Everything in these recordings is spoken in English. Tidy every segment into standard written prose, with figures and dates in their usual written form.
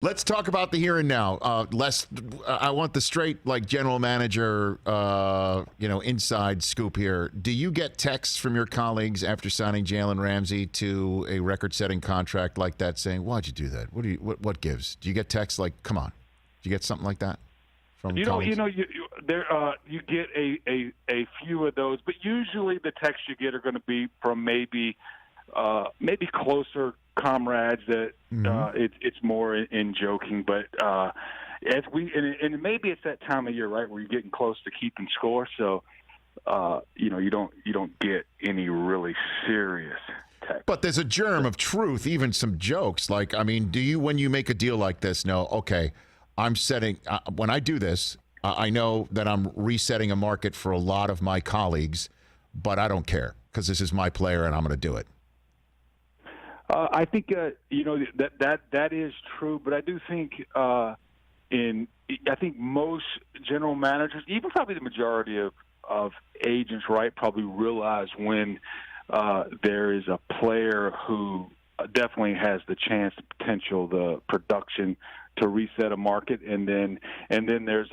Let's talk about the here and now. I want the straight, like, general manager, inside scoop here. Do you get texts from your colleagues after signing Jalen Ramsey to a record-setting contract like that saying, "Why'd you do that? What gives?" Do you get texts like, "Come on"? Do you get something like that from colleagues? You get a few of those, but usually the texts you get are going to be from maybe closer comrades that it's more in joking, but and maybe it's that time of year, right, where you're getting close to keeping score, so you don't get any really serious text. But there's a germ of truth, even some jokes. Like, I mean, do you, when you make a deal like this, know, okay, I'm setting when I do this, I know that I'm resetting a market for a lot of my colleagues, but I don't care because this is my player and I'm going to do it. I think that is true, but I do think I think most general managers, even probably the majority of agents, right, probably realize when there is a player who definitely has the chance, the potential, the production to reset a market, and then there's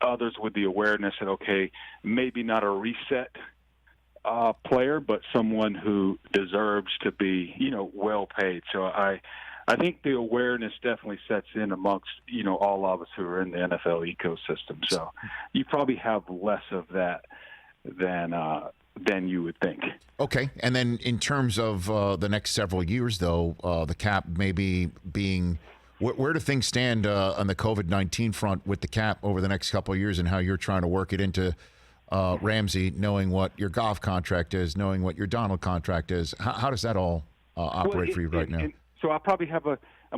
others with the awareness that, okay, maybe not a reset player, but someone who deserves to be, well paid. So I think the awareness definitely sets in amongst, all of us who are in the NFL ecosystem. So you probably have less of that than you would think. Okay, and then in terms of the next several years, though, the cap maybe being where do things stand on the COVID-19 front with the cap over the next couple of years, and how you're trying to work it into Ramsey, knowing what your Goff contract is, knowing what your Donald contract is? How does that all operate for you right now? So I'll probably I'm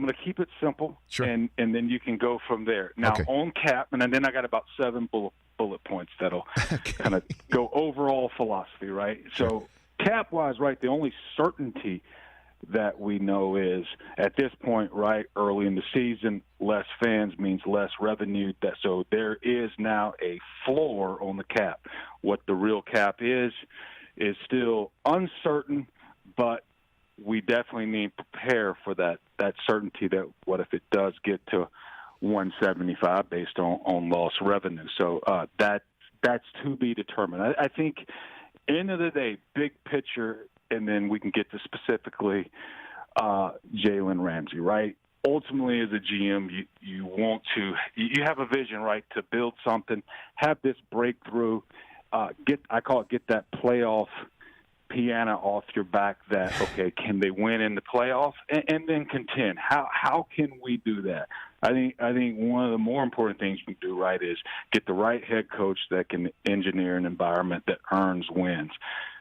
going to keep it simple, sure, and then you can go from there. Now, okay, on cap, and then I got about 7 bullet points that'll kind of go overall philosophy, right? Sure. So cap-wise, right, the only certainty that we know is at this point, right, early in the season, less fans means less revenue. So there is now a floor on the cap. What the real cap is still uncertain, but we definitely need to prepare for that certainty that what if it does get to 175 based on lost revenue. So that's to be determined. I think end of the day, big picture, and then we can get to specifically Jalen Ramsey, right? Ultimately, as a GM, you have a vision, right, to build something, have this breakthrough, get that playoff piano off your back. That, okay, can they win in the playoffs and then contend? How can we do that? I think one of the more important things we do, right, is get the right head coach that can engineer an environment that earns wins.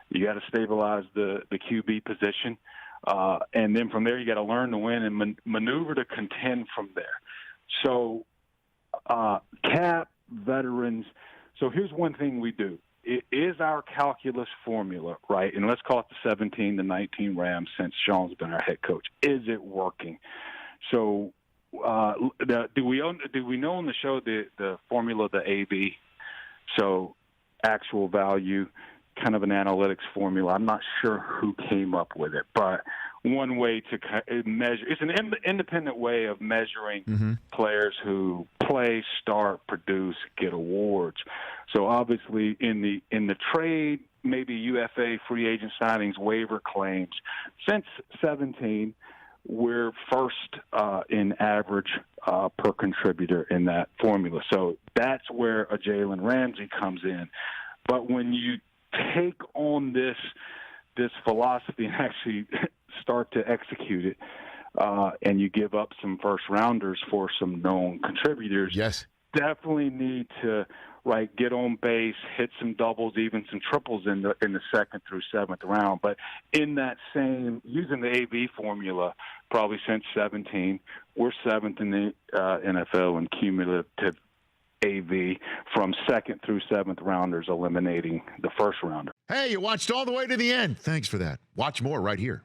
You got to stabilize the QB position, and then from there you got to learn to win and maneuver to contend from there. So cap, veterans. So here's one thing we do. It is our calculus formula, right? And let's call it the 17 to 19 Rams since Sean's been our head coach. Is it working? So do we know on the show the formula, the AB? So actual value, kind of an analytics formula. I'm not sure who came up with it, but one way to measure, it's an independent way of measuring players who play, start, produce, get awards. So obviously in the trade, maybe UFA, free agent signings, waiver claims, since 17, we're first in average per contributor in that formula. So that's where a Jalen Ramsey comes in. But when you take on this philosophy and actually start to execute it, and you give up some first rounders for some known contributors, yes, definitely need to get on base, hit some doubles, even some triples in the 2nd through 7th round. But in that same, using the AV formula, probably since 17, we're 7th in the NFL in cumulative AV from 2nd through 7th rounders, eliminating the first rounder. Hey, you watched all the way to the end. Thanks for that. Watch more right here.